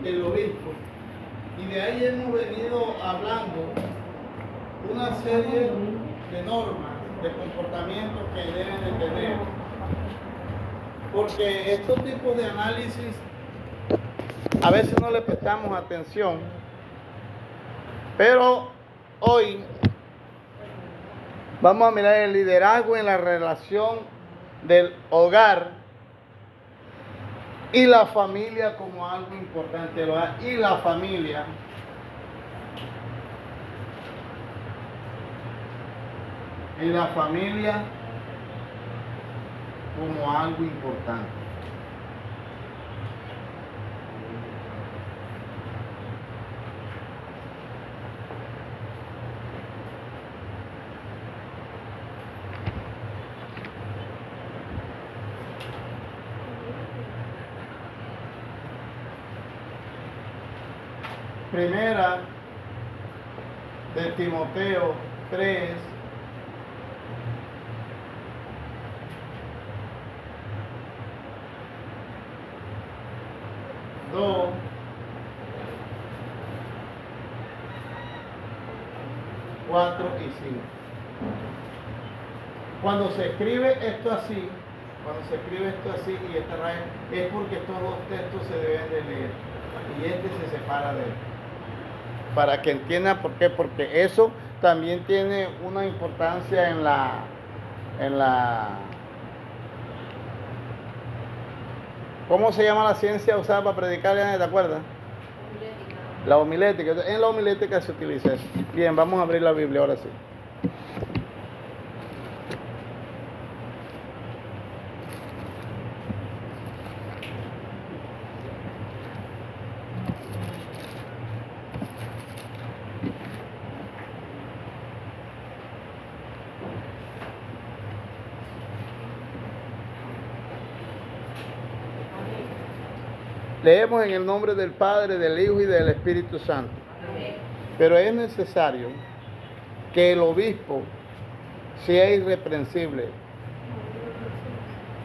el obispo. Y de ahí hemos venido hablando una serie de normas, de comportamientos que deben de tener. Porque estos tipos de análisis a veces no le prestamos atención, pero hoy vamos a mirar el liderazgo en la relación del hogar y la familia como algo importante. El hogar y la familia como algo importante. Primera de Timoteo 3, dos, 4 y 5. Cuando se escribe esto así y esta raya, es porque estos dos textos se deben de leer y este se separa de él. Para que entiendan por qué, porque eso también tiene una importancia en la ¿cómo se llama la ciencia usada para predicar? ¿Te acuerdas? La homilética. En la homilética se utiliza eso. Bien, vamos a abrir la Biblia ahora sí. Leemos en el nombre del Padre, del Hijo y del Espíritu Santo. Pero es necesario que el obispo sea irreprensible,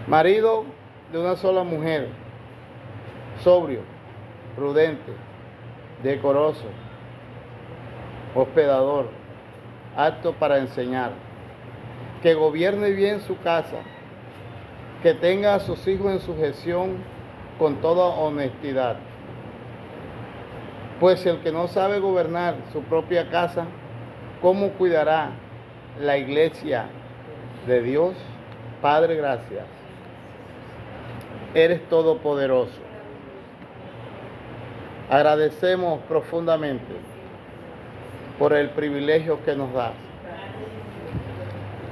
marido de una sola mujer, sobrio, prudente, decoroso, hospedador, apto para enseñar, que gobierne bien su casa, que tenga a sus hijos en sujeción con toda honestidad. Pues el que no sabe gobernar su propia casa, ¿cómo cuidará la iglesia de Dios? Padre, gracias. Eres todopoderoso. Agradecemos profundamente por el privilegio que nos das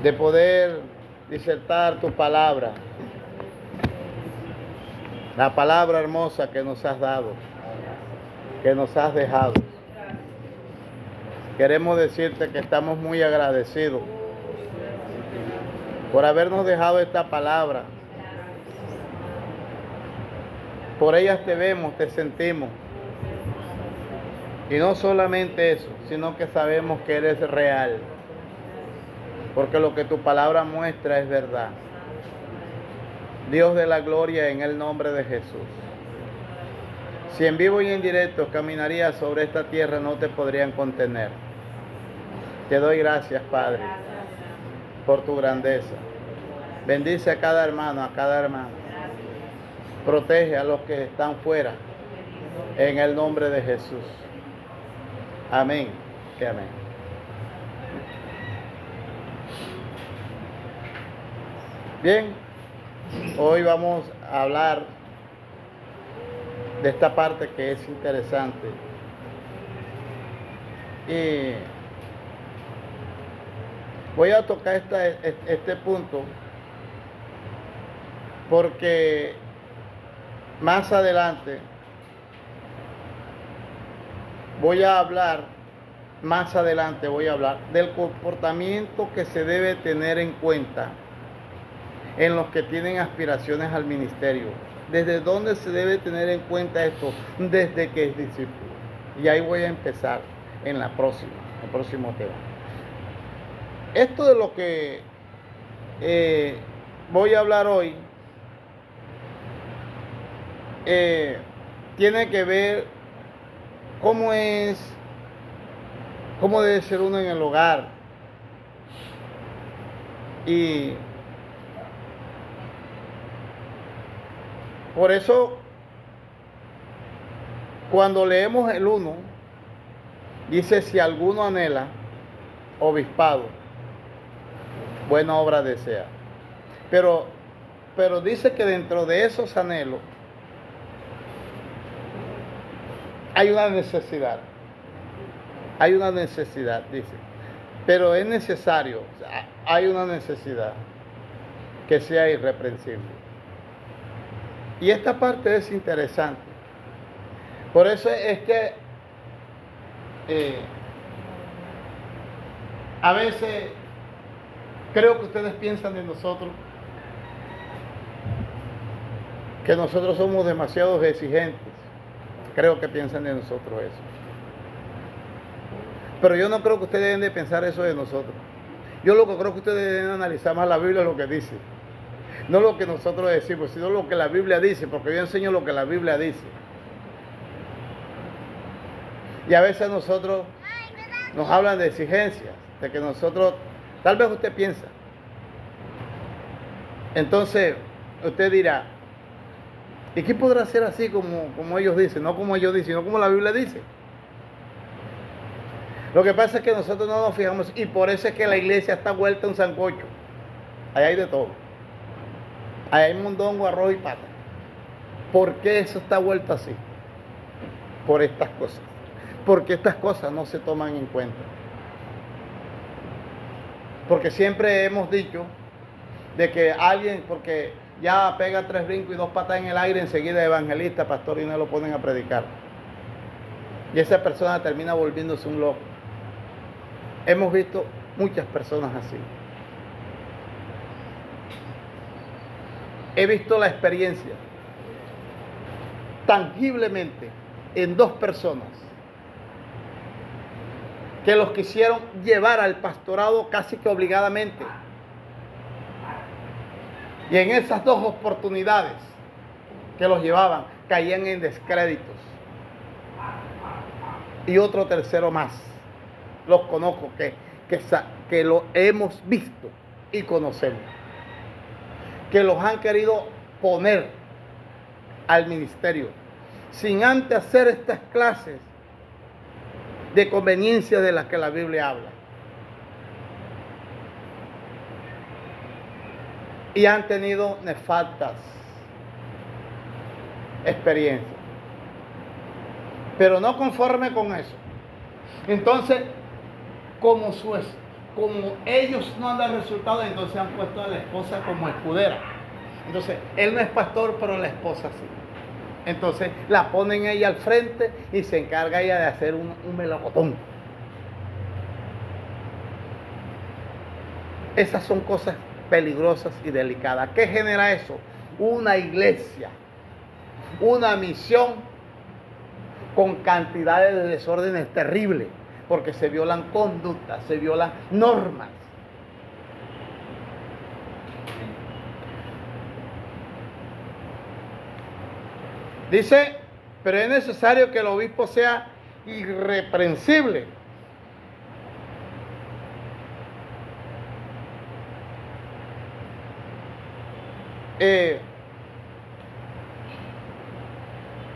de poder disertar tu palabra, la palabra hermosa que nos has dado, que nos has dejado. Queremos decirte que estamos muy agradecidos por habernos dejado esta palabra. Por ellas te vemos, te sentimos. Y no solamente eso, sino que sabemos que eres real. Porque lo que tu palabra muestra es verdad. Dios de la gloria, en el nombre de Jesús. Si en vivo y en directo caminarías sobre esta tierra, no te podrían contener. Te doy gracias, Padre, por tu grandeza. Bendice a cada hermano, a cada hermana. Protege a los que están fuera, en el nombre de Jesús. Amén. Y amén. Bien, hoy vamos a hablar de esta parte que es interesante. Y voy a tocar este punto porque más adelante voy a hablar del comportamiento que se debe tener en cuenta en los que tienen aspiraciones al ministerio. ¿Desde dónde se debe tener en cuenta esto? Desde que es discípulo. Y ahí voy a empezar en el próximo tema. Esto de lo que voy a hablar hoy tiene que ver cómo debe ser uno en el hogar. Y por eso, cuando leemos el 1, dice: si alguno anhela obispado, buena obra desea. Pero dice que dentro de esos anhelos hay una necesidad. Hay una necesidad, dice. Pero es necesario, o sea, hay una necesidad que sea irreprensible. Y esta parte es interesante. Por eso es que a veces creo que ustedes piensan de nosotros que nosotros somos demasiado exigentes. Creo que piensan de nosotros eso. Pero yo no creo que ustedes deben de pensar eso de nosotros. Yo lo que creo que ustedes deben analizar más la Biblia, lo que dice. No lo que nosotros decimos, sino lo que la Biblia dice, porque yo enseño lo que la Biblia dice. Y a veces nosotros nos hablan de exigencias, de que nosotros, tal vez usted piensa. Entonces, usted dirá, ¿y qué podrá ser así como ellos dicen? No como ellos dicen, sino como la Biblia dice. Lo que pasa es que nosotros no nos fijamos, y por eso es que la iglesia está vuelta un sancocho. Ahí hay de todo. Ahí hay mondongo, arroz y pata. ¿Por qué eso está vuelto así? Por estas cosas. Porque estas cosas no se toman en cuenta. Porque siempre hemos dicho de que alguien, porque ya pega 3 brincos y 2 patas en el aire, enseguida es evangelista, pastor, y no lo ponen a predicar. Y esa persona termina volviéndose un loco. Hemos visto muchas personas así. He visto la experiencia tangiblemente en 2 personas que los quisieron llevar al pastorado casi que obligadamente. Y en esas 2 oportunidades que los llevaban, caían en descréditos. Y otro tercero más. Los conozco, que lo hemos visto y conocemos. Que los han querido poner al ministerio sin antes hacer estas clases de conveniencia de las que la Biblia habla. Y han tenido nefastas experiencias. Pero no conforme con eso. Entonces, como ellos no han dado resultados, entonces han puesto a la esposa como escudera. Entonces, él no es pastor, pero la esposa sí. Entonces, la ponen ella al frente y se encarga ella de hacer un melocotón. Esas son cosas peligrosas y delicadas. ¿Qué genera eso? Una iglesia, una misión con cantidades de desórdenes terribles, porque se violan conductas, se violan normas. Dice, pero es necesario que el obispo sea irreprensible.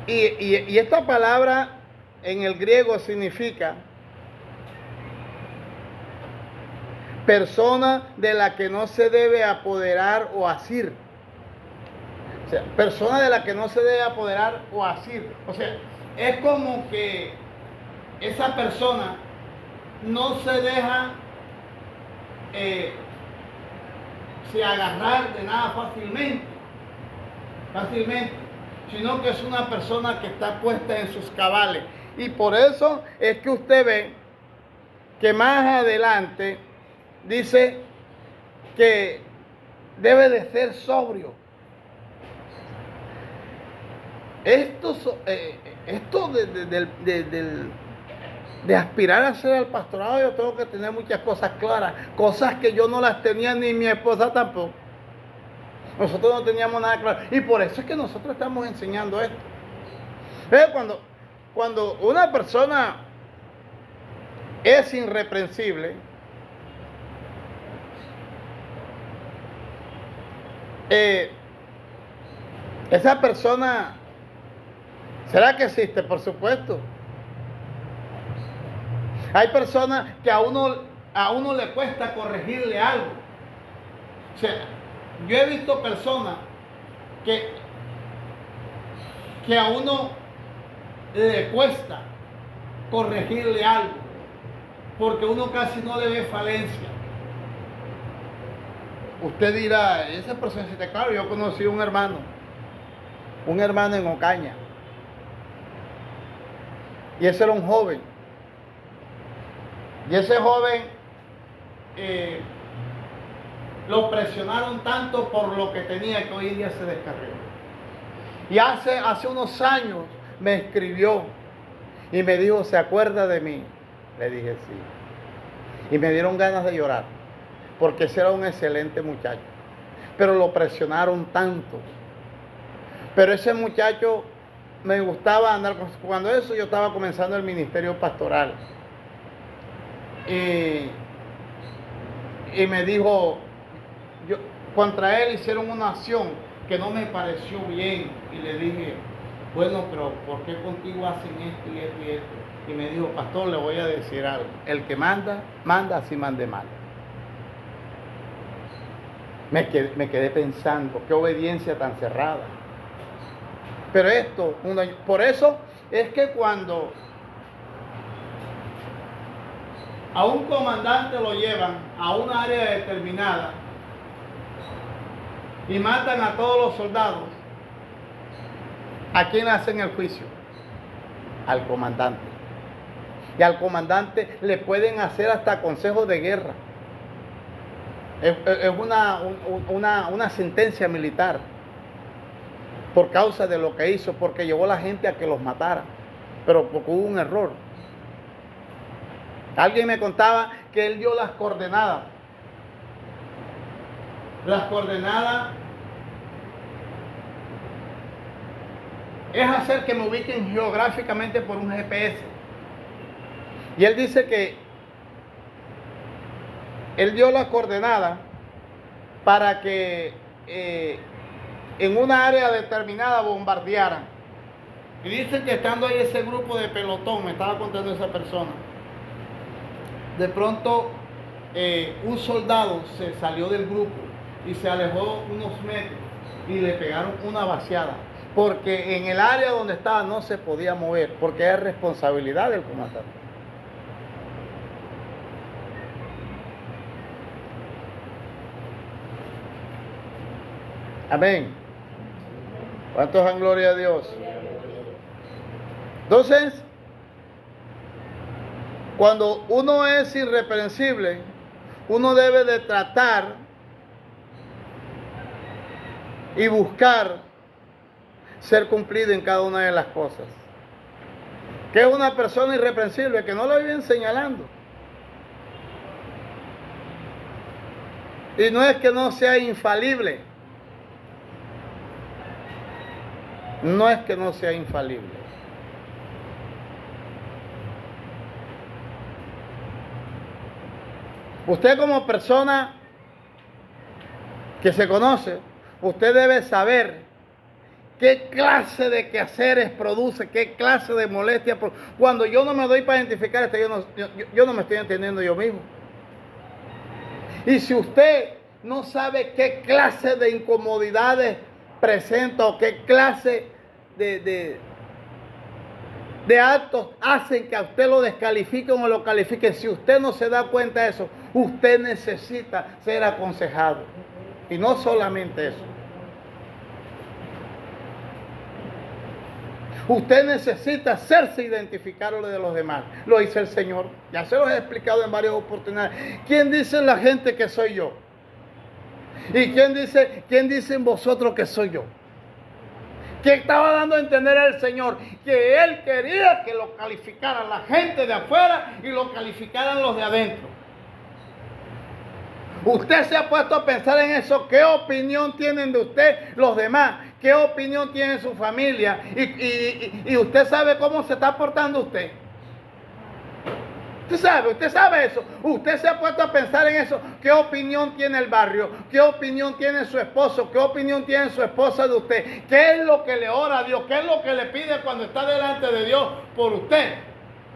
Y esta palabra en el griego significa persona de la que no se debe apoderar o asir. O sea, persona de la que no se debe apoderar o asir. O sea, es como que esa persona no se deja agarrar de nada fácilmente, sino que es una persona que está puesta en sus cabales. Y por eso es que usted ve que más adelante dice que debe de ser sobrio. Esto de aspirar a ser al pastorado, yo tengo que tener muchas cosas claras, cosas que yo no las tenía ni mi esposa tampoco. Nosotros no teníamos nada claro, y por eso es que nosotros estamos enseñando esto. Cuando una persona es irreprensible, esa persona, ¿será que existe? Por supuesto. Hay personas que a uno le cuesta corregirle algo. O sea, yo he visto personas que a uno le cuesta corregirle algo, porque uno casi no le ve falencia. Usted dirá, esa persona, claro, yo conocí un hermano en Ocaña, y ese era un joven, y ese joven lo presionaron tanto por lo que tenía que hoy en día se descarrió. Y hace unos años me escribió y me dijo, ¿se acuerda de mí? Le dije sí. Y me dieron ganas de llorar, porque ese era un excelente muchacho. Pero lo presionaron tanto. Pero ese muchacho me gustaba andar con... Cuando eso yo estaba comenzando el ministerio pastoral. Y me dijo, contra él hicieron una acción que no me pareció bien. Y le dije, bueno, pero ¿por qué contigo hacen esto y esto y esto? Y me dijo, pastor, le voy a decir algo. El que manda, así mande mal. Me quedé pensando, qué obediencia tan cerrada. Pero por eso es que cuando a un comandante lo llevan a una área determinada y matan a todos los soldados, ¿a quién hacen el juicio? Al comandante. Y al comandante le pueden hacer hasta consejo de guerra. Es una sentencia militar por causa de lo que hizo, porque llevó a la gente a que los matara, pero porque hubo un error. Alguien me contaba que él dio las coordenadas. Las coordenadas es hacer que me ubiquen geográficamente por un GPS. Y él dice que él dio las coordenadas para que en una área determinada bombardearan. Y dicen que estando ahí ese grupo de pelotón, me estaba contando esa persona, de pronto un soldado se salió del grupo y se alejó unos metros y le pegaron una vaciada, porque en el área donde estaba no se podía mover, porque es responsabilidad del comandante. Amén. ¿Cuántos dan gloria a Dios? Entonces, cuando uno es irreprensible, uno debe de tratar y buscar ser cumplido en cada una de las cosas. ¿Qué es una persona irreprensible? Que no la viven señalando. Y no es que no sea infalible. No es que no sea infalible. Usted como persona que se conoce, usted debe saber qué clase de quehaceres produce, qué clase de molestia. Cuando yo no me doy para identificar esto, yo no me estoy entendiendo yo mismo. Y si usted no sabe qué clase de incomodidades presenta o qué clase de actos hacen que a usted lo descalifiquen o lo califiquen, si usted no se da cuenta de eso, usted necesita ser aconsejado. Y no solamente eso. Usted necesita hacerse identificar lo de los demás. Lo dice el Señor. Ya se los he explicado en varias oportunidades. ¿Quién dice la gente que soy yo? ¿Y quién dicen vosotros que soy yo? ¿Qué estaba dando a entender el Señor? Que Él quería que lo calificaran la gente de afuera y lo calificaran los de adentro. Usted se ha puesto a pensar en eso. ¿Qué opinión tienen de usted los demás? qué opinión tiene su familia y usted sabe cómo se está portando usted. Usted sabe eso. Usted se ha puesto a pensar en eso. ¿Qué opinión tiene el barrio? ¿Qué opinión tiene su esposo? ¿Qué opinión tiene su esposa de usted? ¿Qué es lo que le ora a Dios? ¿Qué es lo que le pide cuando está delante de Dios por usted?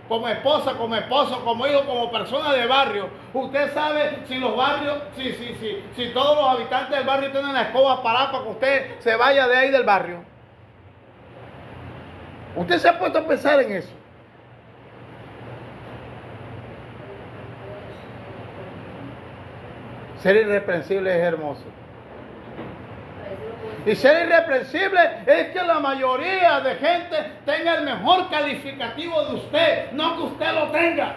Como esposa, como esposo, como hijo, como persona de barrio. Usted sabe si los barrios, si todos los habitantes del barrio tienen la escoba parada para que usted se vaya de ahí del barrio. Usted se ha puesto a pensar en eso. Ser irreprensible es hermoso. Y ser irreprensible es que la mayoría de gente tenga el mejor calificativo de usted, no que usted lo tenga.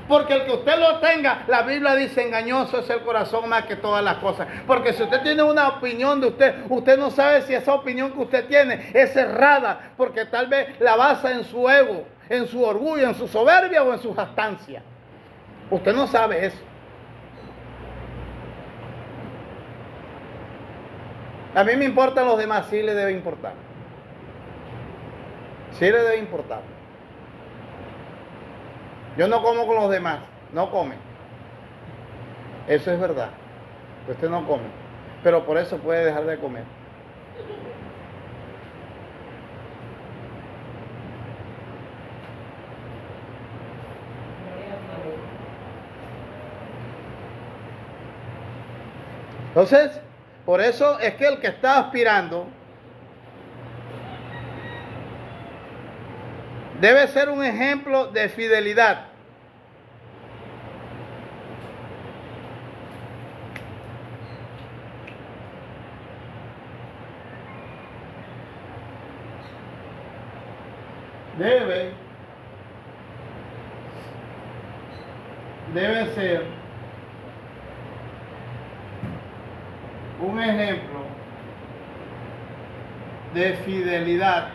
Porque el que usted lo tenga, la Biblia dice, engañoso es el corazón más que todas las cosas. Porque si usted tiene una opinión de usted, usted no sabe si esa opinión que usted tiene es errada, porque tal vez la basa en su ego, en su orgullo, en su soberbia o en su jactancia. Usted no sabe eso. A mí me importan los demás, sí le debe importar. Sí le debe importar. Yo no como con los demás, no come. Eso es verdad. Usted no come, pero por eso puede dejar de comer. Entonces, por eso es que el que está aspirando debe ser un ejemplo de fidelidad. Debe ser un ejemplo de fidelidad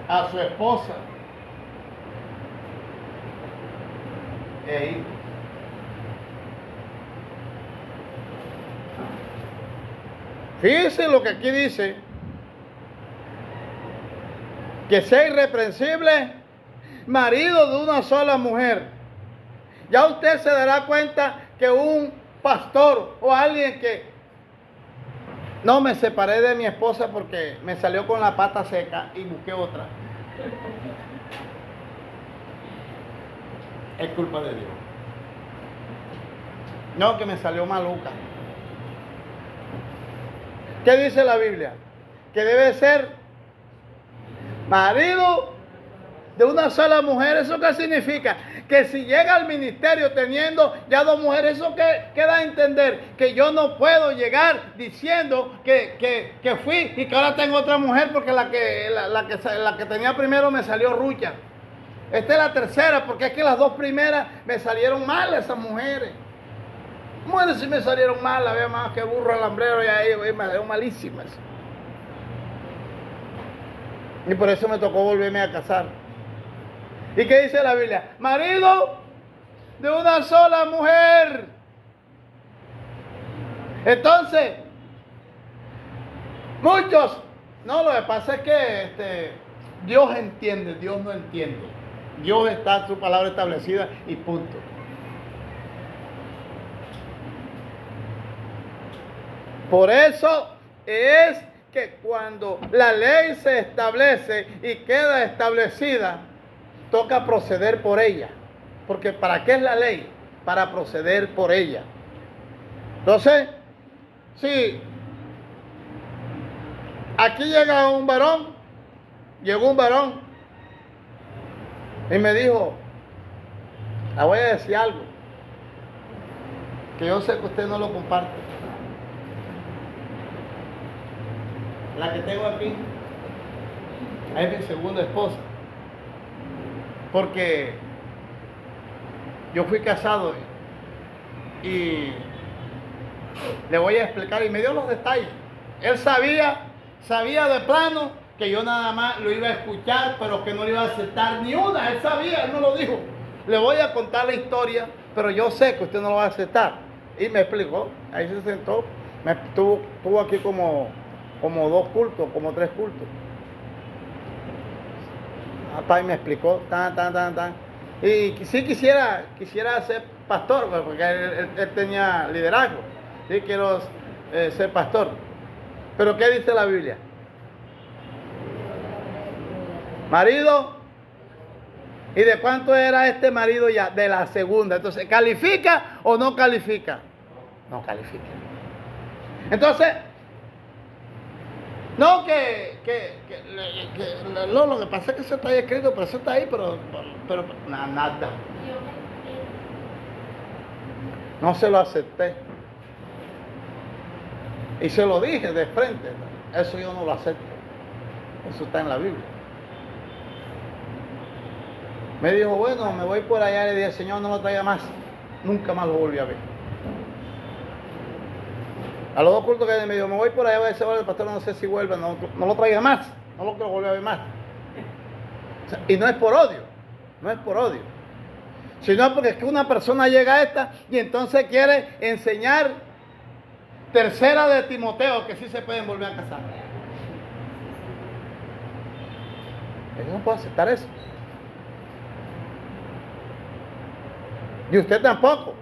a su esposa e hijos. Fíjense lo que aquí dice, que sea irreprensible, marido de una sola mujer. Ya usted se dará cuenta que un pastor o alguien que no, me separé de mi esposa porque me salió con la pata seca y busqué otra, es culpa de Dios. No, que me salió maluca. ¿Qué dice la Biblia? Que debe ser marido de una sola mujer. ¿Eso qué significa? Que si llega al ministerio teniendo ya dos mujeres, ¿eso qué da a entender? Que yo no puedo llegar diciendo que fui y que ahora tengo otra mujer porque la que tenía primero me salió rucha. Esta es la tercera, porque es que las dos primeras me salieron mal esas mujeres. Mujeres sí me salieron mal, había más que burro alambrero y ahí me salieron malísimas. Y por eso me tocó volverme a casar. ¿Y qué dice la Biblia? Marido de una sola mujer. Entonces, muchos, no, lo que pasa es que Dios entiende, Dios no entiende. Dios está, su palabra establecida y punto. Por eso es que cuando la ley se establece y queda establecida, toca proceder por ella. Porque ¿para qué es la ley? Para proceder por ella. Entonces, si aquí llegó un varón y me dijo, le voy a decir algo, que yo sé que usted no lo comparte. La que tengo aquí es mi segunda esposa. Porque yo fui casado y le voy a explicar y me dio los detalles. Él sabía de plano que yo nada más lo iba a escuchar, pero que no le iba a aceptar ni una. Él sabía, él no lo dijo. Le voy a contar la historia, pero yo sé que usted no lo va a aceptar. Y me explicó, ahí se sentó, tuvo aquí como 2 cultos, como 3 cultos. Papá, y me explicó, Y sí quisiera ser pastor, porque él tenía liderazgo. Sí, quiero ser pastor. Pero ¿qué dice la Biblia? Marido. ¿Y de cuánto era este marido ya? De la segunda. Entonces, ¿califica o no califica? No califica. Entonces, no lo que pasa es que eso está ahí escrito, pero eso está ahí, pero nada. No se lo acepté. Y se lo dije de frente. Eso yo no lo acepto. Eso está en la Biblia. Me dijo, bueno, me voy por allá. Le dije, Señor, no lo traiga más. Nunca más lo volví a ver. A los 2 cultos que me dijo, me voy por allá, voy a decir, el pastor no sé si vuelve, no lo traiga más. No lo quiero volver a ver más. O sea, y no es por odio. No es por odio. Sino porque es que una persona llega a esta y entonces quiere enseñar tercera de Timoteo, que sí se pueden volver a casar. Yo no puedo aceptar eso. Y usted tampoco.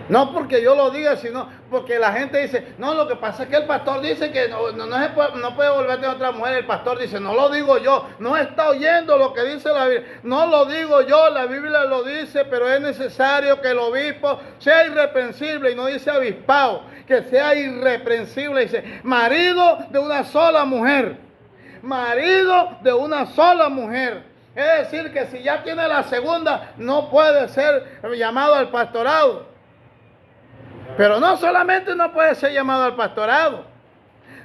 No porque yo lo diga, sino porque la gente dice, no, lo que pasa es que el pastor dice que no puede volver a tener otra mujer. El pastor dice, no lo digo yo, no está oyendo lo que dice la Biblia. No lo digo yo, la Biblia lo dice, pero es necesario que el obispo sea irreprensible, y no dice abispado, que sea irreprensible. Dice, marido de una sola mujer. Marido de una sola mujer. Es decir, que si ya tiene la segunda, no puede ser llamado al pastorado. Pero no solamente no puede ser llamado al pastorado,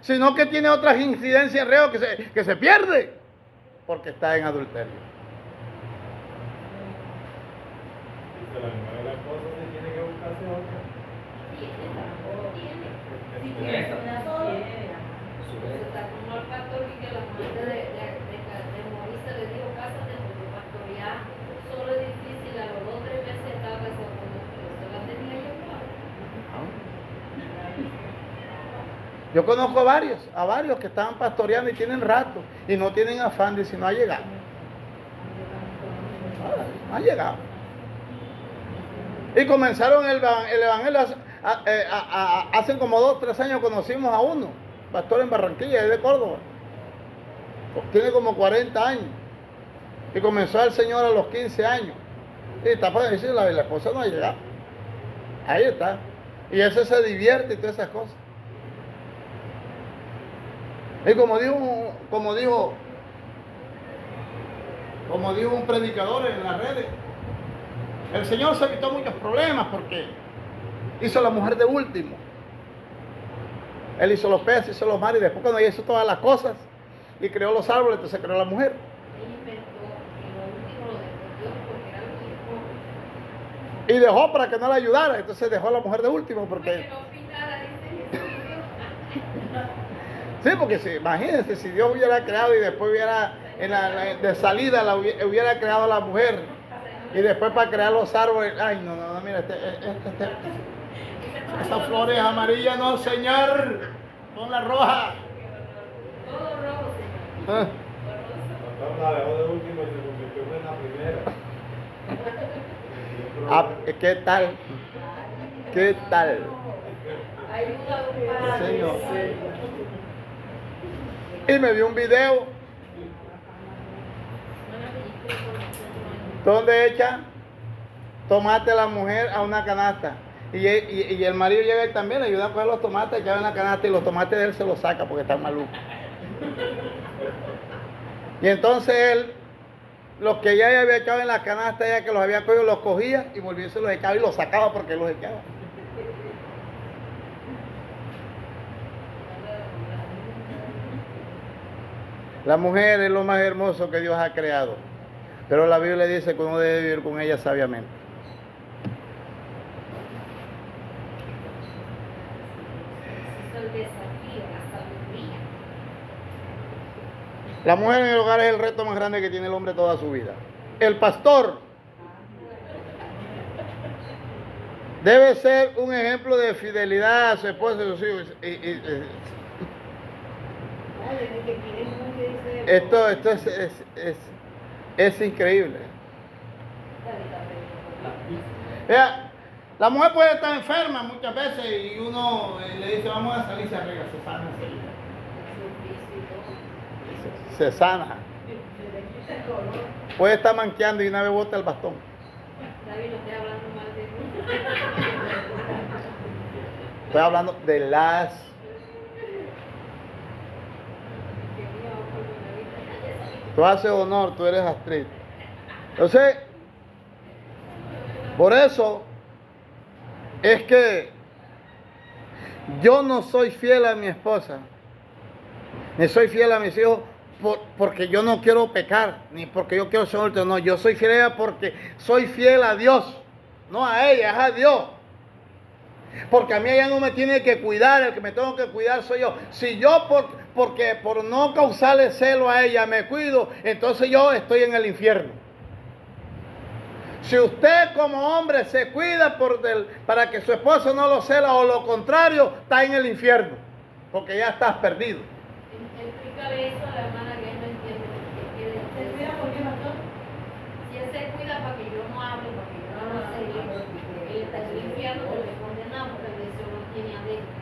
sino que tiene otras incidencias en reo que se pierde porque está en adulterio. La hermana de la esposa se tiene que buscarse otra. Está como el pastor y que la muerte de Moisés le dijo, cásate porque pastorear solo es difícil, a los 2 o 3 meses estaba casado con él, pero se la tenía yo claro. Yo conozco a varios que estaban pastoreando y tienen rato y no tienen afán de si no ha llegado. No ha llegado. Y comenzaron el evangelio hace como 2 o 3 años. Conocimos a uno, pastor en Barranquilla, es de Córdoba. Tiene como 40 años. Y comenzó al Señor a los 15 años. Y está para decir, la esposa no ha llegado. Ahí está. Y ese se divierte y todas esas cosas. Y como dijo un predicador en las redes, el Señor se evitó muchos problemas porque hizo la mujer de último. Él hizo los peces, hizo los mares, y después cuando hizo todas las cosas y creó los árboles, entonces creó la mujer. Y dejó para que no la ayudara, entonces dejó a la mujer de último porque... Sí, porque imagínense, si Dios hubiera creado y después hubiera, de salida, hubiera creado a la mujer, y después para crear los árboles, ay, no, mira, esas flores amarillas, no, Señor, pon la roja. Todo rojo, Señor. La dejó de último y se convirtió en la primera. ¿Qué tal? ¿Qué tal? Ayuda, Señor. Y me dio un video donde echa tomate a la mujer a una canasta. Y el marido llega y también le ayuda a coger los tomates, echar en la canasta, y los tomates de él se los saca porque están malucos. Y entonces él, los que ya había echado en la canasta, ya que los había cogido, los cogía y volvía y se los echaba y los sacaba porque los echaba. La mujer es lo más hermoso que Dios ha creado, pero la Biblia dice que uno debe vivir con ella sabiamente. Es el desafío, la sabiduría. La mujer en el hogar es el reto más grande que tiene el hombre toda su vida. El pastor debe ser un ejemplo de fidelidad a su esposa y a sus hijos. Esto es increíble. Vea, la mujer puede estar enferma muchas veces y uno le dice vamos a salir, se arregla, se sana enseguida. Se sana. Puede estar manqueando y una vez bota el bastón. David, no estoy hablando mal de mí. Estoy hablando de las... Tú haces honor, tú eres actriz. Entonces, por eso es que yo no soy fiel a mi esposa, ni soy fiel a mis hijos porque yo no quiero pecar, ni porque yo quiero ser otro. No, yo soy fiel a ella porque soy fiel a Dios, no a ella, es a Dios. Porque a mí ella no me tiene que cuidar, el que me tengo que cuidar soy yo. Si yo porque por no causarle celo a ella me cuido, entonces yo estoy en el infierno. Si usted como hombre se cuida para que su esposo no lo cela o lo contrario, está en el infierno, porque ya estás perdido. Explícale eso a la hermana que él no entiende. ¿Se cuida por qué, pastor? Si él se cuida para que yo no hable, para que yo no sé, él está en el infierno porque le condenamos, porque el deseo no tiene adentro.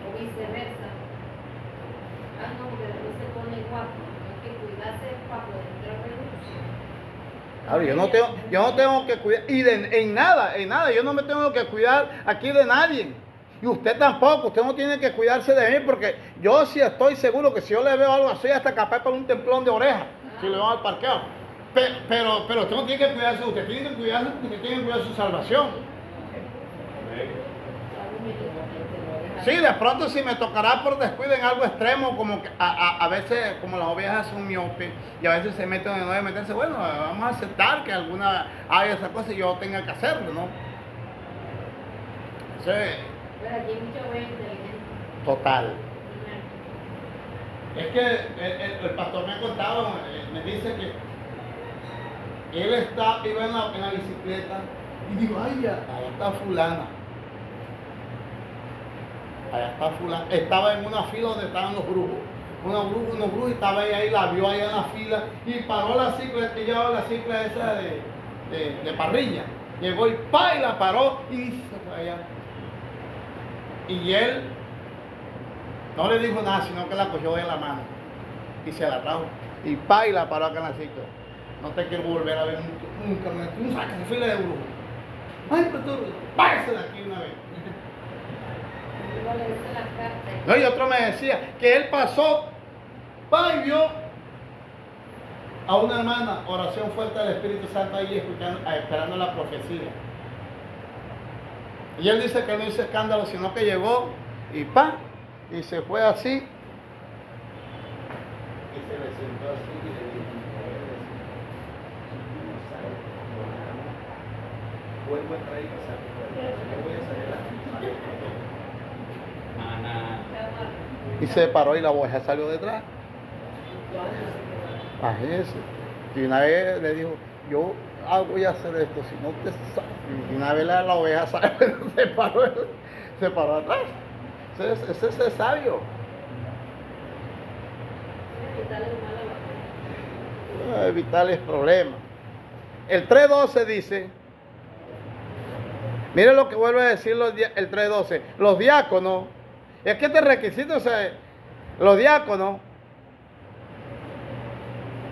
O viceversa. No, porque después se pone guapo. Hay que cuidarse para poder entrar en luz. Claro, yo no tengo que cuidar, y en nada, yo no me tengo que cuidar aquí de nadie. Y usted tampoco, usted no tiene que cuidarse de mí, porque yo sí estoy seguro que si yo le veo algo así, hasta capaz para un templón de oreja, si le van al parqueo. Pero usted no tiene que cuidarse, usted tiene que cuidarse porque usted tiene que cuidar su salvación. Sí, de pronto si me tocará por descuido en algo extremo, como que a veces, como las ovejas son miopes y a veces se meten donde no deben meterse, bueno, vamos a aceptar que alguna haga esa cosa y yo tenga que hacerlo, ¿no? Sí. Pero aquí hay mucha oveja inteligente. Total. Es que el pastor me ha contado, me dice que él iba en la bicicleta y digo, ay, ahí está fulana. Allá está fulana. Estaba en una fila donde estaban los brujos. Unos brujos, y estaba ella ahí, la vio ahí en la fila y paró la cicla, que llevaba la cicla esa de parrilla. Llegó y ¡pa! Y la paró y se fue allá. Y él no le dijo nada, sino que la cogió de la mano y se la trajo. Y ¡pa! Y la paró acá en la cicla. No te quiero volver a ver nunca. Tú sacas en fila de brujos. Ay, pero tú, váyase de aquí una vez. No, y otro me decía que él pasó, va y vio a una hermana, oración fuerte del Espíritu Santo ahí esperando la profecía. Y él dice que no hizo escándalo, sino que llegó y pa, y se fue así. Y se le sentó así y le dijo, vuelvo a entrar y pasar, voy a salir a y se paró y la oveja salió detrás. Imagínese. Y una vez le dijo, yo voy a hacer esto, si no te sabes. Y una vez la oveja se paró atrás. Ese es sabio. Evitarles problemas. El 3.12 dice, mire lo que vuelve a decir el 3.12, los diáconos. Es que este requisito, o sea, los diáconos,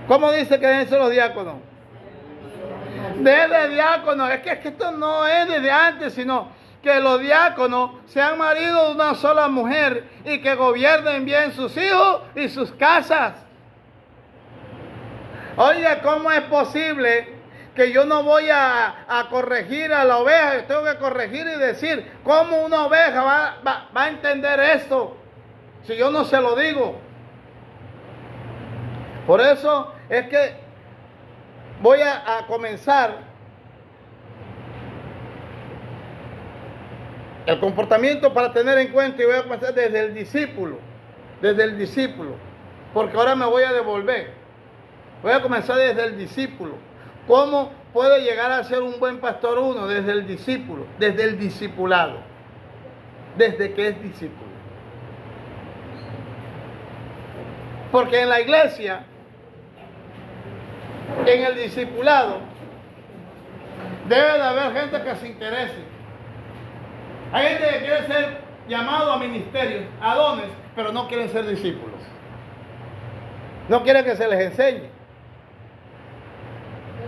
¿cómo dice que deben ser los diáconos? Desde diáconos, es que esto no es desde antes, sino que los diáconos sean maridos de una sola mujer y que gobiernen bien sus hijos y sus casas. Oye, ¿cómo es posible que yo no voy a corregir a la oveja? Yo tengo que corregir y decir cómo una oveja va a entender esto si yo no se lo digo. Por eso es que voy a comenzar el comportamiento para tener en cuenta, y voy a comenzar desde el discípulo. porque ahora me voy a devolver. Voy a comenzar desde el discípulo. ¿Cómo puede llegar a ser un buen pastor uno? Desde el discípulo, desde el discipulado, desde que es discípulo. Porque en la iglesia, en el discipulado, debe de haber gente que se interese. Hay gente que quiere ser llamado a ministerios, a dones, pero no quieren ser discípulos. No quieren que se les enseñe.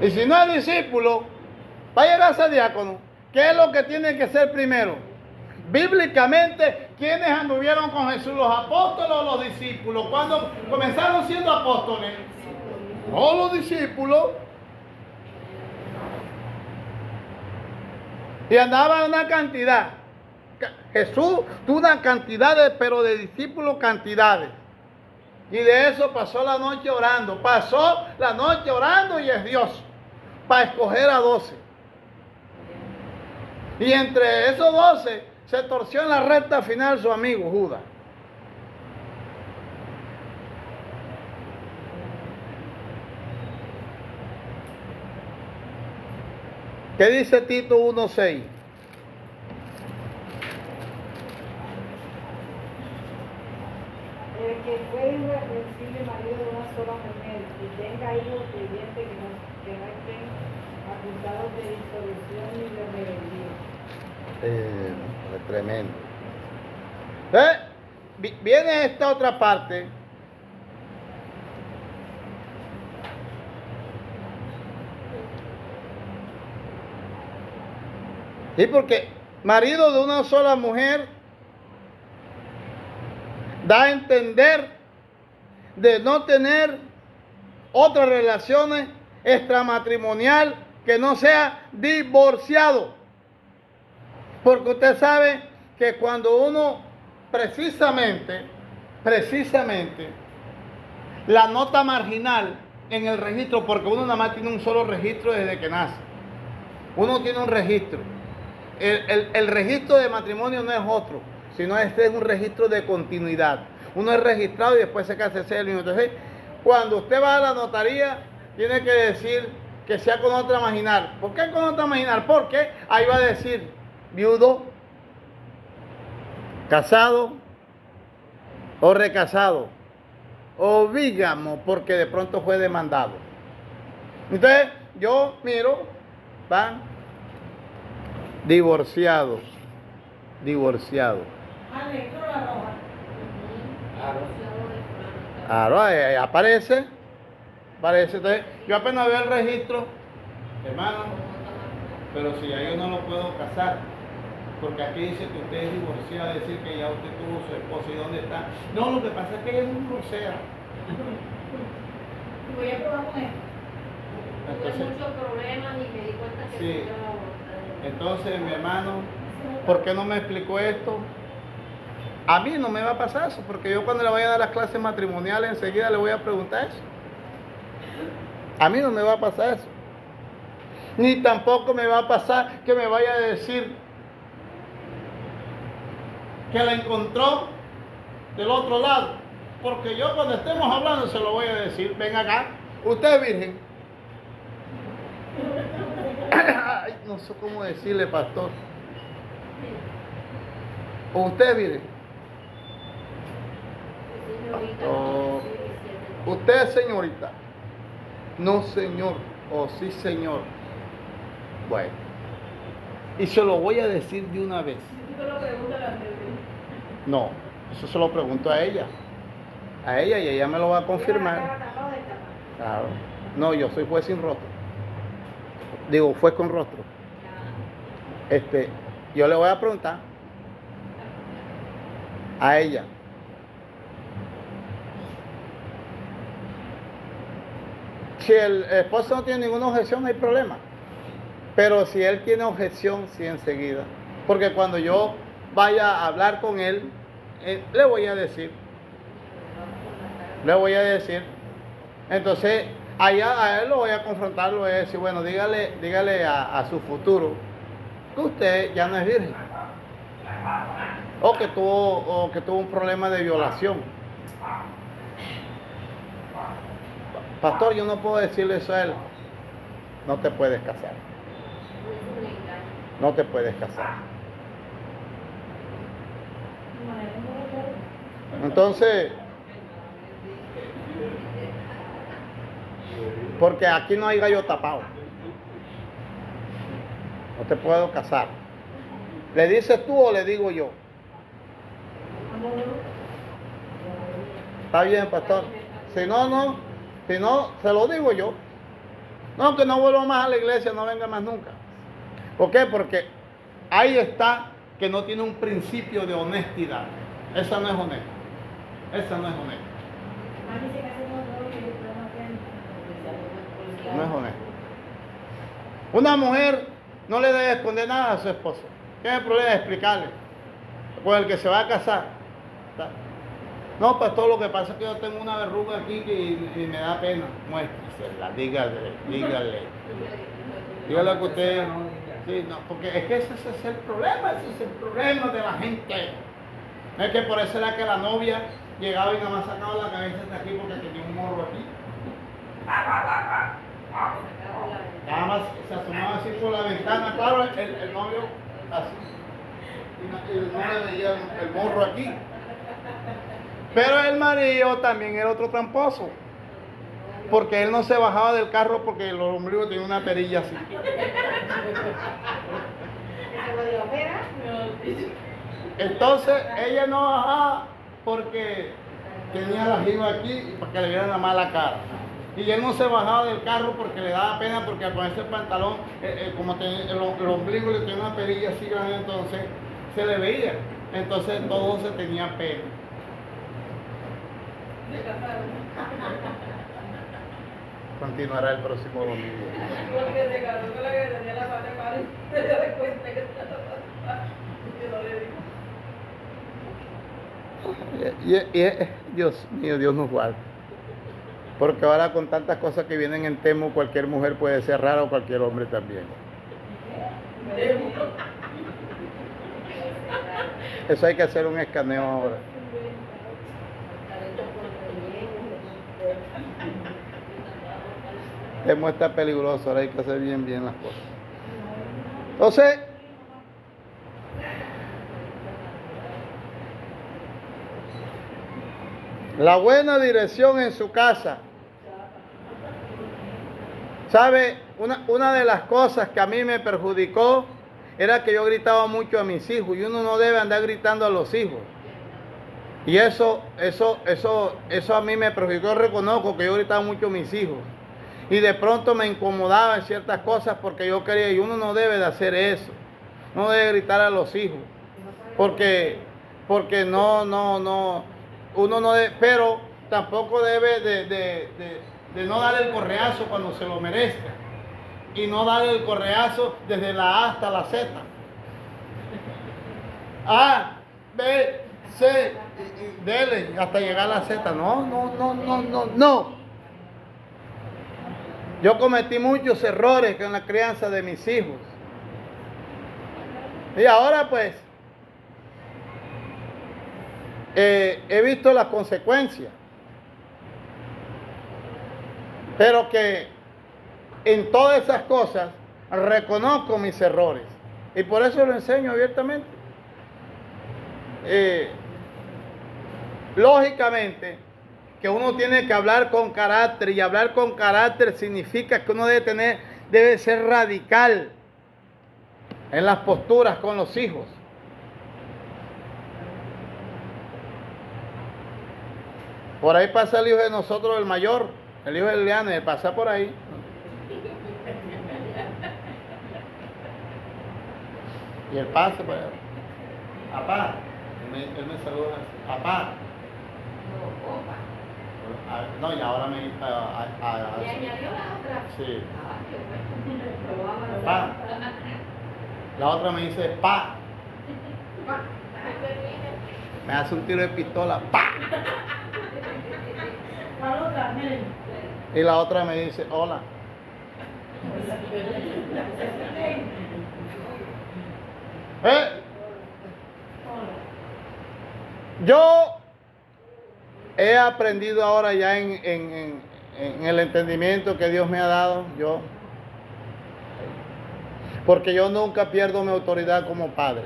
Y si no es discípulo, va a llegar a ser diácono. ¿Qué es lo que tiene que ser primero? Bíblicamente, ¿quiénes anduvieron con Jesús? ¿Los apóstoles o los discípulos? Cuando comenzaron siendo apóstoles, no los discípulos. Y andaban una cantidad. Jesús tuvo una cantidad, pero de discípulos cantidades. Y de eso pasó la noche orando. Pasó la noche orando y es Dios para escoger a 12. Y entre esos 12 se torció en la recta final su amigo Judas. ¿Qué dice Tito 1:6? El que fue irreprensible marido de una sola mujer y tenga hijos creyentes que no estén acusados de disolución ni de rebeldía. Es tremendo. Viene esta otra parte. Sí, porque marido de una sola mujer da a entender de no tener otras relaciones extramatrimonial que no sea divorciado. Porque usted sabe que cuando uno precisamente, la nota marginal en el registro, porque uno nada más tiene un solo registro desde que nace. Uno tiene un registro. El registro de matrimonio no es otro, sino este es un registro de continuidad. Uno es registrado y después se casa ese mismo. Entonces, cuando usted va a la notaría, tiene que decir que sea con otra marginal. ¿Por qué con otra marginal? Porque ahí va a decir viudo, casado o recasado o vígamo, porque de pronto fue demandado. Entonces, yo miro, van divorciado. Claro, aparece. Entonces, yo apenas veo el registro, hermano, pero si ya yo no lo puedo casar, porque aquí dice que usted es divorciado, decir que ya usted tuvo su esposo, ¿y dónde está? No, lo que pasa es que ella es un grosera. Voy a probar con esto. Tuve muchos problemas y me di cuenta que Sí. yo no. Entonces, mi hermano, ¿por qué no me explicó esto? A mí no me va a pasar eso, porque yo cuando le vaya a dar las clases matrimoniales enseguida le voy a preguntar eso. A mí no me va a pasar eso. Ni tampoco me va a pasar que me vaya a decir que la encontró del otro lado. Porque yo cuando estemos hablando se lo voy a decir, ven acá, usted es virgen. Ay, no sé cómo decirle, pastor. ¿O usted es virgen? Pastor. ¿Usted es señorita? No, señor. ¿O sí, señor? Bueno. Y se lo voy a decir de una vez. No, eso se lo pregunto a ella. A ella y ella me lo va a confirmar. Claro. No, yo soy juez sin rostro. Digo, juez con rostro. Yo le voy a preguntar a ella. Si el esposo no tiene ninguna objeción, no hay problema. Pero si él tiene objeción, sí, enseguida. Porque cuando yo vaya a hablar con él, le voy a decir. Entonces, allá a él lo voy a confrontar, lo voy a decir, bueno, dígale a su futuro que usted ya no es virgen. O que tuvo un problema de violación. Pastor, yo no puedo decirle eso a él. No te puedes casar. Es un engaño. No te puedes casar. Entonces, porque aquí no hay gallo tapado. No te puedo casar. ¿Le dices tú o le digo yo? Está bien, pastor. Si no, no. Si no, se lo digo yo. No, que no vuelva más a la iglesia, no venga más nunca. ¿Por qué? Porque ahí está que no tiene un principio de honestidad. Esa no es honesta. Esa no es honesta. No es honesta. Una mujer no le debe esconder nada a su esposo. ¿Qué es el problema de explicarle? Con el que se va a casar. No, pastor, lo que pasa es que yo tengo una verruga aquí y me da pena. Muéstresela, dígale. Dígale que usted... Sí, no, porque es que ese es el problema, de la gente. Es que por eso era que la novia llegaba y nada más sacaba la cabeza de aquí porque tenía un morro aquí. Nada más se asomaba así por la ventana, claro, el novio así. Y no le veía el morro aquí. Pero el marido también era otro tramposo. Porque él no se bajaba del carro porque el ombligo tenía una perilla así. Entonces ella no bajaba porque tenía la jiba aquí y para que le vieran la mala cara. Y él no se bajaba del carro porque le daba pena porque al ponerse el pantalón, como el ombligo le tenía una perilla así grande, entonces se le veía. Entonces todo se tenía pena. Continuará el próximo domingo. Porque se casó con la que tenía la mano mal y se dio cuenta que estaba y no le dijo. Dios mío, Dios nos guarde. Porque ahora con tantas cosas que vienen en Temu, cualquier mujer puede ser rara o cualquier hombre también. Eso hay que hacer un escaneo ahora. Temu está peligroso, ahora hay que hacer bien las cosas. Entonces, la buena dirección en su casa. ¿Sabe? Una de las cosas que a mí me perjudicó era que yo gritaba mucho a mis hijos y uno no debe andar gritando a los hijos. Y eso a mí me perjudicó. Yo reconozco que yo gritaba mucho a mis hijos. Y de pronto me incomodaba en ciertas cosas porque yo quería, y uno no debe de hacer eso. No debe gritar a los hijos. Porque no, uno no debe, pero tampoco debe de no dar el correazo cuando se lo merezca. Y no dar el correazo desde la A hasta la Z. A, B, C, y dele hasta llegar a la Z. No. Yo cometí muchos errores con la crianza de mis hijos. Y ahora pues he visto las consecuencias. Pero que en todas esas cosas reconozco mis errores. Y por eso lo enseño abiertamente. Lógicamente que uno tiene que hablar con carácter, y hablar con carácter significa que uno debe ser radical en las posturas con los hijos. Por ahí pasa el hijo de nosotros, el mayor, el hijo de Eliane, pasa por ahí. Y él pasa por ahí. Papá, él me saluda así. Papá. No, y ahora me ¿Y añadió la otra? Sí. Qué bueno. Pa. La otra me dice pa. Me hace un tiro de pistola, pa. Y la otra me dice hola. Yo he aprendido ahora ya en en el entendimiento que Dios me ha dado, porque yo nunca pierdo mi autoridad como padre.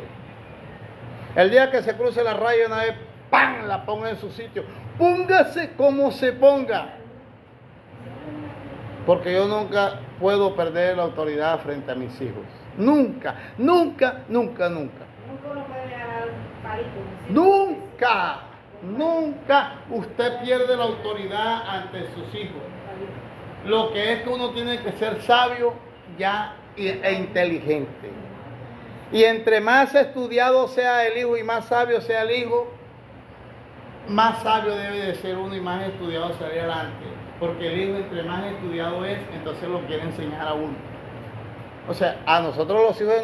El día que se cruce la raya una vez, ¡pam!, la pongo en su sitio. Póngase como se ponga. Porque yo nunca puedo perder la autoridad frente a mis hijos. Nunca, nunca, nunca, nunca. Nunca uno puede ganar un palito. Nunca, nunca usted pierde la autoridad ante sus hijos. Lo que es que uno tiene que ser sabio ya e inteligente. Y entre más estudiado sea el hijo y más sabio sea el hijo, más sabio debe de ser uno y más estudiado salir adelante. Porque el hijo entre más estudiado es, entonces lo quiere enseñar a uno. O sea, a nosotros los hijos de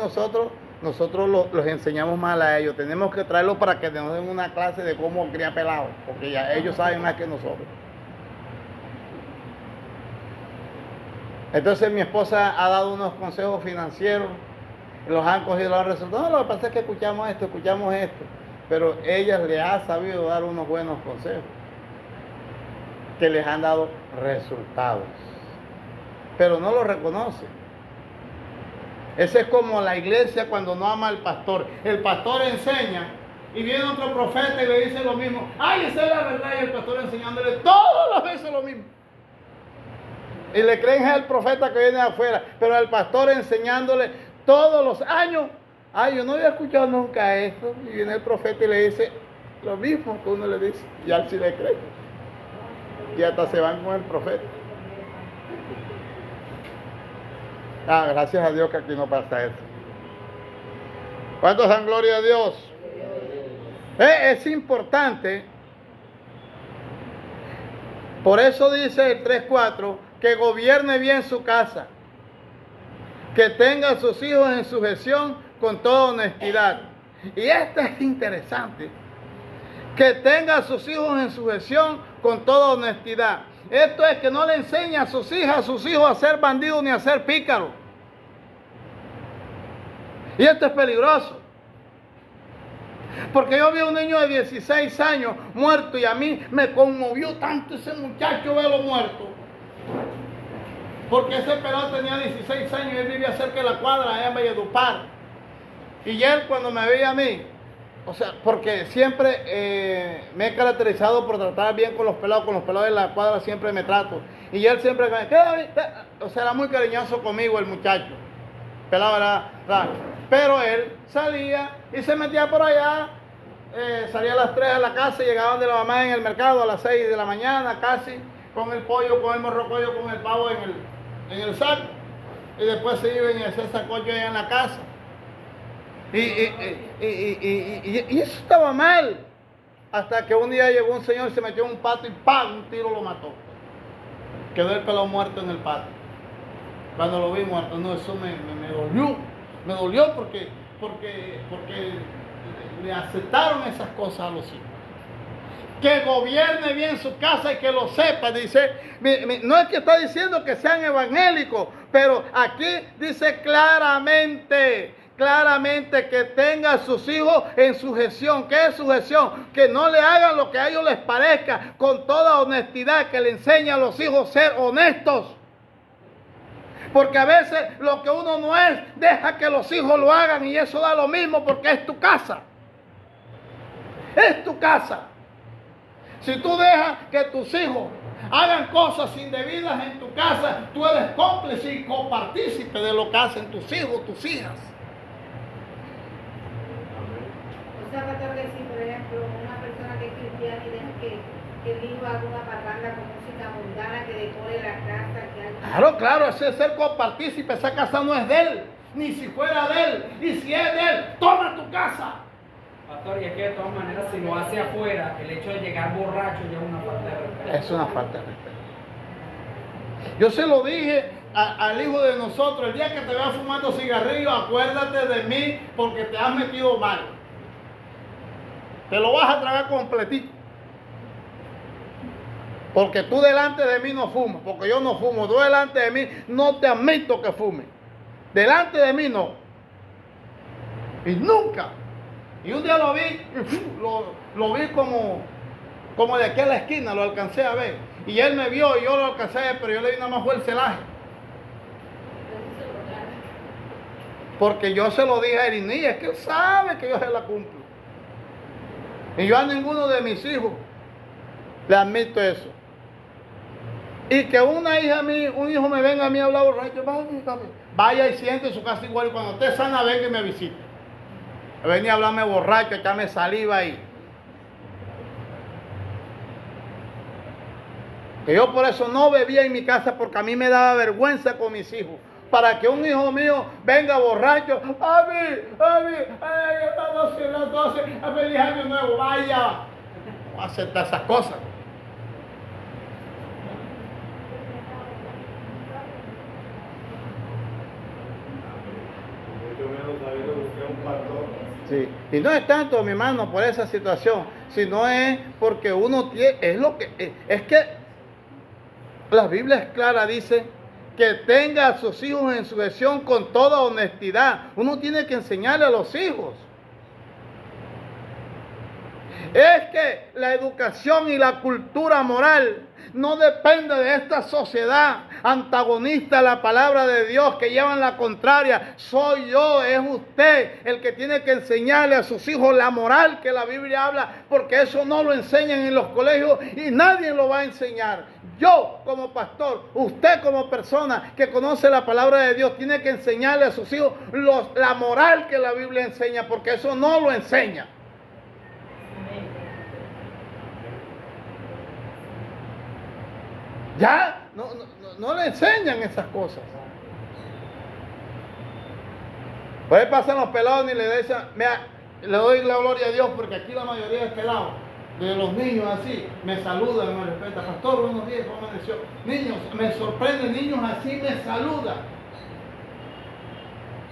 nosotros los enseñamos mal a ellos. Tenemos que traerlos para que nos den una clase de cómo criar pelados, porque ya ellos saben más que nosotros. Entonces mi esposa ha dado unos consejos financieros, los han cogido, los han resuelto. No, lo que pasa es que escuchamos esto, pero ella le ha sabido dar unos buenos consejos que les han dado resultados, pero no lo reconoce. Ese es como la iglesia cuando no ama al pastor. El pastor enseña y viene otro profeta y le dice lo mismo. ¡Ay, esa es la verdad! Y el pastor enseñándole todas las veces lo mismo. Y le creen al profeta que viene de afuera, pero al pastor enseñándole todos los años. ¡Ay, yo no había escuchado nunca esto! Y viene el profeta y le dice lo mismo que uno le dice. Y al sí le cree. Y hasta se van con el profeta. Gracias a Dios que aquí no pasa eso. ¿Cuántos dan gloria a Dios? Es importante. Por eso dice el 3:4 que gobierne bien su casa, que tenga a sus hijos en sujeción con toda honestidad. Y esto es interesante. Que tenga a sus hijos en sujeción con toda honestidad. Esto es que no le enseña a sus hijos a ser bandidos ni a ser pícaros. Y esto es peligroso. Porque yo vi a un niño de 16 años muerto y a mí me conmovió tanto ese muchacho verlo muerto. Porque ese pelado tenía 16 años y él vivía cerca de la cuadra allá en Valledupar. Y él cuando me veía a mí, o sea, porque siempre me he caracterizado por tratar bien con los pelados de la cuadra siempre me trato. Y él siempre, o sea, era muy cariñoso conmigo el muchacho. Pelado era raro. Pero él salía y se metía por allá, salía a las 3 a la casa, llegaban de la mamá en el mercado a las 6 de la mañana casi, con el pollo, con el morrocoyo, con el pavo en el saco. Y después se iban y hacían sacocho allá en la casa. Y eso estaba mal. Hasta que un día llegó un señor y se metió en un patio y ¡pam!, un tiro lo mató. Quedó el pelado muerto en el patio. Cuando lo vi muerto, no, eso me dolió. Me dolió porque le aceptaron esas cosas a los hijos. Que gobierne bien su casa y que lo sepa, dice. No es que está diciendo que sean evangélicos, pero aquí dice claramente que tenga a sus hijos en sujeción. ¿Qué es sujeción? Que no le hagan lo que a ellos les parezca, con toda honestidad, que le enseñe a los hijos a ser honestos. Porque a veces lo que uno no es, deja que los hijos lo hagan y eso da lo mismo porque es tu casa. Es tu casa. Si tú dejas que tus hijos hagan cosas indebidas en tu casa, tú eres cómplice y copartícipe de lo que hacen tus hijos, tus hijas. O sea, pastor, que si, por ejemplo, una persona que es cristiana y deja que el hijo haga una parranda con música mundana, que decore la casa, que haga... Claro, ese es ser copartícipe, esa casa no es de él, ni si fuera de él, y si es de él, toma tu casa. Pastor, y es que de todas maneras, si lo hace afuera, el hecho de llegar borracho ya es una falta de respeto. Es una falta de respeto. Yo se lo dije al hijo de nosotros, el día que te veas fumando cigarrillos, acuérdate de mí porque te has metido mal. Te lo vas a tragar completito. Porque tú delante de mí no fumas, porque yo no fumo. Tú delante de mí no te admito que fume. Delante de mí no. Y nunca. Y un día lo vi, lo vi como de aquí a la esquina, lo alcancé a ver. y él me vio y yo lo alcancé, pero yo le di nada más fue el celaje. Porque yo se lo dije a él y ni es que él sabe que yo se la cumplo. Y yo a ninguno de mis hijos le admito eso. Y que una hija mía, un hijo me venga a mí a hablar borracho, vaya y siente en su casa igual y cuando esté sana venga y me visite. Venía a hablarme borracho, echarme saliva ahí. Que yo por eso no bebía en mi casa porque a mí me daba vergüenza con mis hijos. Para que un hijo mío venga borracho, estamos en las 12, feliz año nuevo, vaya. No acepta esas cosas. Mucho menos sabido que es un pastor. Sí. Y no es tanto, mi hermano, por esa situación, sino es porque uno tiene, es que la Biblia es clara, dice que tenga a sus hijos en sujeción con toda honestidad. Uno tiene que enseñarle a los hijos. Es que la educación y la cultura moral no depende de esta sociedad antagonista a la palabra de Dios que llevan la contraria. Soy yo, es usted el que tiene que enseñarle a sus hijos la moral que la Biblia habla, porque eso no lo enseñan en los colegios y nadie lo va a enseñar. Yo como pastor, usted como persona que conoce la palabra de Dios, tiene que enseñarle a sus hijos la moral que la Biblia enseña, porque eso no lo enseña. Ya, no le enseñan esas cosas. Pues pasan los pelados y le dicen, mira, le doy la gloria a Dios porque aquí la mayoría de pelados, de los niños así, me saludan, me respetan. Pastor, buenos días, ¿cómo amaneció? Niños, me sorprenden, niños así me saludan.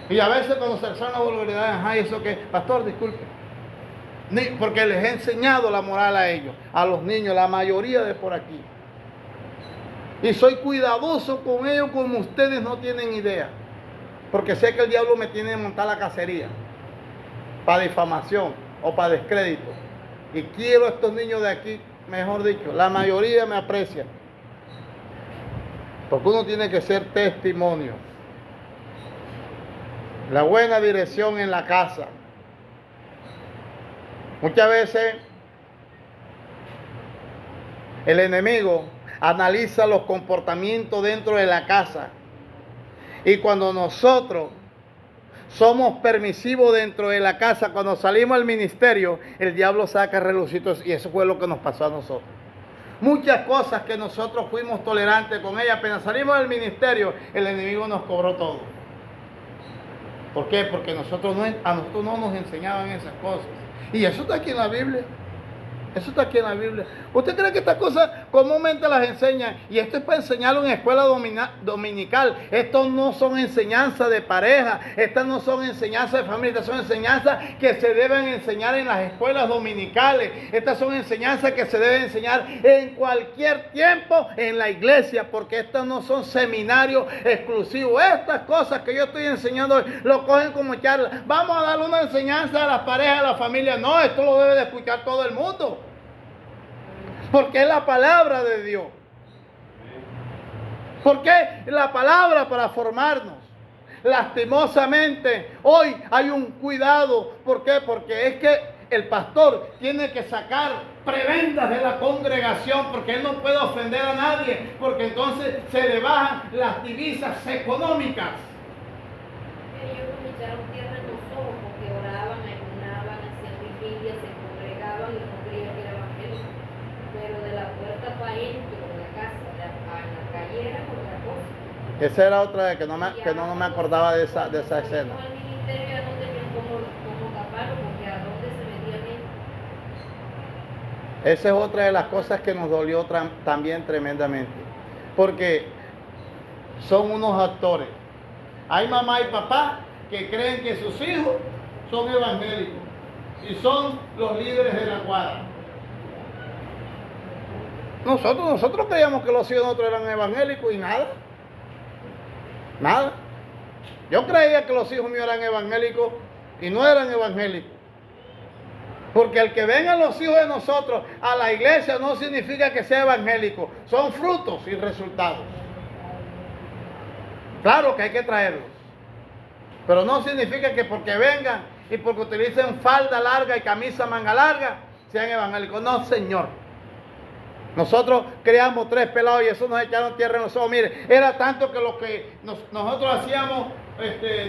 Y a veces cuando se alzan las vulgaridades, ay, ¿eso qué? Pastor, disculpe. Porque les he enseñado la moral a ellos, a los niños, la mayoría de por aquí. Y soy cuidadoso con ellos como ustedes no tienen idea. Porque sé que el diablo me tiene que montar la cacería. Para difamación o para descrédito. Y quiero a estos niños de aquí, mejor dicho, la mayoría me aprecia. Porque uno tiene que ser testimonio. La buena dirección en la casa. Muchas veces el enemigo analiza los comportamientos dentro de la casa. Y cuando nosotros somos permisivos dentro de la casa, cuando salimos al ministerio, el diablo saca relucitos y eso fue lo que nos pasó a nosotros. Muchas cosas que nosotros fuimos tolerantes con ellas, apenas salimos del ministerio, el enemigo nos cobró todo. ¿Por qué? Porque a nosotros no nos enseñaban esas cosas. Y eso está aquí en la Biblia. Eso está aquí en la Biblia. ¿Usted cree que estas cosas comúnmente las enseñan? Y esto es para enseñarlo en escuela dominical. Estos no son enseñanzas de pareja. Estas no son enseñanzas de familia. Estas son enseñanzas que se deben enseñar en las escuelas dominicales. Estas son enseñanzas que se deben enseñar en cualquier tiempo en la iglesia. Porque estas no son seminarios exclusivos. Estas cosas que yo estoy enseñando lo cogen como charla. Vamos a darle una enseñanza a las parejas, a la familia. No, esto lo debe de escuchar todo el mundo. Porque es la palabra de Dios. Porque es la palabra para formarnos. Lastimosamente, hoy hay un cuidado. ¿Por qué? Porque es que el pastor tiene que sacar prebendas de la congregación, porque él no puede ofender a nadie, porque entonces se le bajan las divisas económicas. Ellos me echaron tierra en los ojos porque oraban, ayunaban, hacían vigilias, se congregaban y no creían que era evangelio. Pero de la puerta para adentro de la casa, a la calle era otra cosa. Esa era otra de que no me acordaba de esa escena. Al ministerio ya no tenían cómo taparlo porque a dónde se metían ellos. Esa es otra de las cosas que nos dolió también tremendamente. Porque son unos actores. Hay mamá y papá que creen que sus hijos son evangélicos y son los líderes de la cuadra. Nosotros creíamos que los hijos de nosotros eran evangélicos y nada. Nada. Yo creía que los hijos míos eran evangélicos y no eran evangélicos. Porque el que vengan los hijos de nosotros a la iglesia no significa que sea evangélico. Son frutos y resultados. Claro que hay que traerlos. Pero no significa que porque vengan y porque utilicen falda larga y camisa manga larga sean evangélicos. No, Señor. Nosotros creamos 3 pelados y eso nos echaron tierra en los ojos. Mire, era tanto que lo que nosotros hacíamos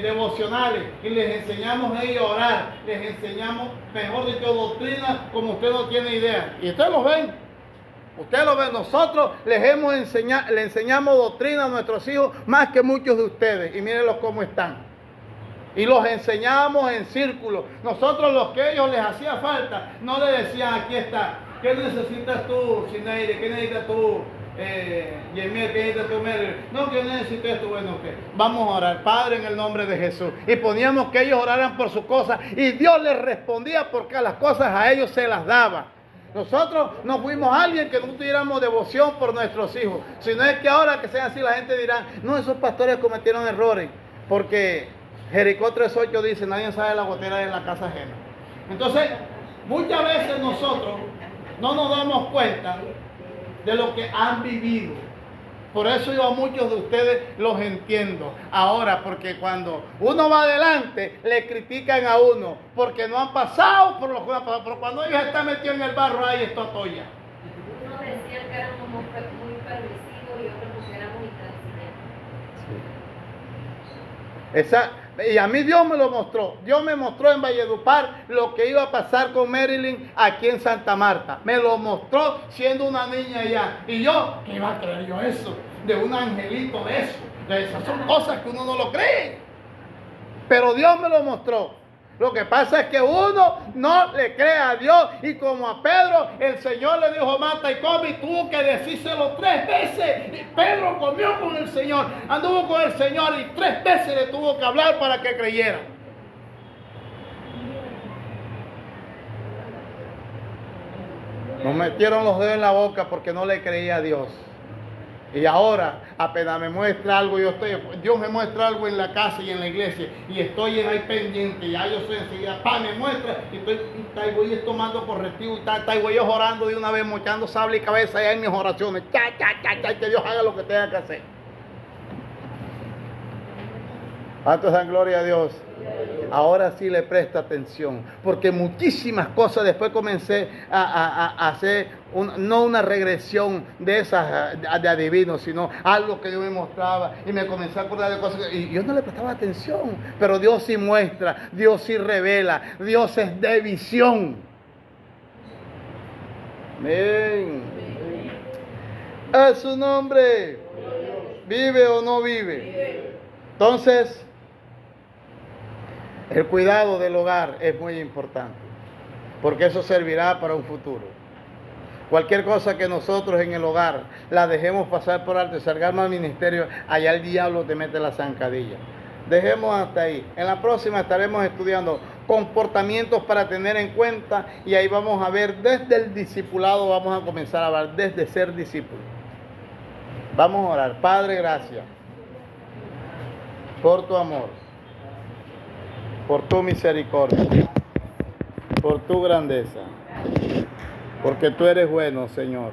devocionales y les enseñamos a ellos a orar, les enseñamos, mejor dicho, doctrina como usted no tiene idea. Y ustedes lo ven. Ustedes lo ven. Nosotros les enseñamos doctrina a nuestros hijos más que muchos de ustedes. Y mírenlos cómo están. Y los enseñamos en círculo. Nosotros los que ellos les hacía falta, no les decían, aquí está. ¿Qué necesitas tú, Sineire? ¿Qué necesitas tú, Yemir? ¿Qué necesitas tú, Mary? No, que necesito esto. Bueno, ok. Vamos a orar, Padre, en el nombre de Jesús. Y poníamos que ellos oraran por sus cosas. Y Dios les respondía porque las cosas a ellos se las daba. Nosotros no fuimos alguien que no tuviéramos devoción por nuestros hijos. Sino es que ahora que sea así, la gente dirá, no, esos pastores cometieron errores. Porque Jericó 3:8 dice, nadie sabe la gotera de la casa ajena. Entonces, muchas veces nosotros no nos damos cuenta de lo que han vivido. Por eso yo a muchos de ustedes los entiendo. Ahora, porque cuando uno va adelante, le critican a uno, porque no han pasado por lo que han pasado. Pero cuando ellos están metidos en el barro, ahí esto atoya. Unos decían que éramos muy permisivos y otros porque éramos intransigentes. Y a mí Dios me lo mostró. Dios me mostró en Valledupar lo que iba a pasar con Marilyn aquí en Santa Marta. Me lo mostró siendo una niña allá. Y yo, ¿qué iba a creer yo eso? De un angelito de eso. De esas son cosas que uno no lo cree. Pero Dios me lo mostró. Lo que pasa es que uno no le cree a Dios. Y como a Pedro, el Señor le dijo, mata y come, y tuvo que decírselo 3 veces. Y Pedro comió con el Señor, anduvo con el Señor y 3 veces le tuvo que hablar para que creyera. Nos metieron los dedos en la boca porque no le creía a Dios. Y ahora, apenas me muestra algo, Dios me muestra algo en la casa y en la iglesia, y estoy ahí pendiente, ya yo soy enseguida, me muestra, y estoy voy tomando correctivo, y voy orando de una vez, mochando sable y cabeza ya en mis oraciones, que Dios haga lo que tenga que hacer. ¿Cuántos dan gloria a Dios? Ahora sí le presta atención, porque muchísimas cosas después comencé a hacer, no una regresión de esas de adivinos, sino algo que Dios me mostraba y me comencé a acordar de cosas y yo no le prestaba atención, pero Dios sí muestra, Dios sí revela, Dios es de visión. Amén. A su nombre. ¿Vive o no vive? Entonces, el cuidado del hogar es muy importante, porque eso servirá para un futuro. Cualquier cosa que nosotros en el hogar la dejemos pasar por alto y salgamos al ministerio, allá el diablo te mete la zancadilla. Dejemos hasta ahí. En la próxima estaremos estudiando comportamientos para tener en cuenta y ahí vamos a ver desde el discipulado, vamos a comenzar a hablar desde ser discípulo. Vamos a orar. Padre, gracias por tu amor, por tu misericordia, por tu grandeza, porque tú eres bueno, Señor.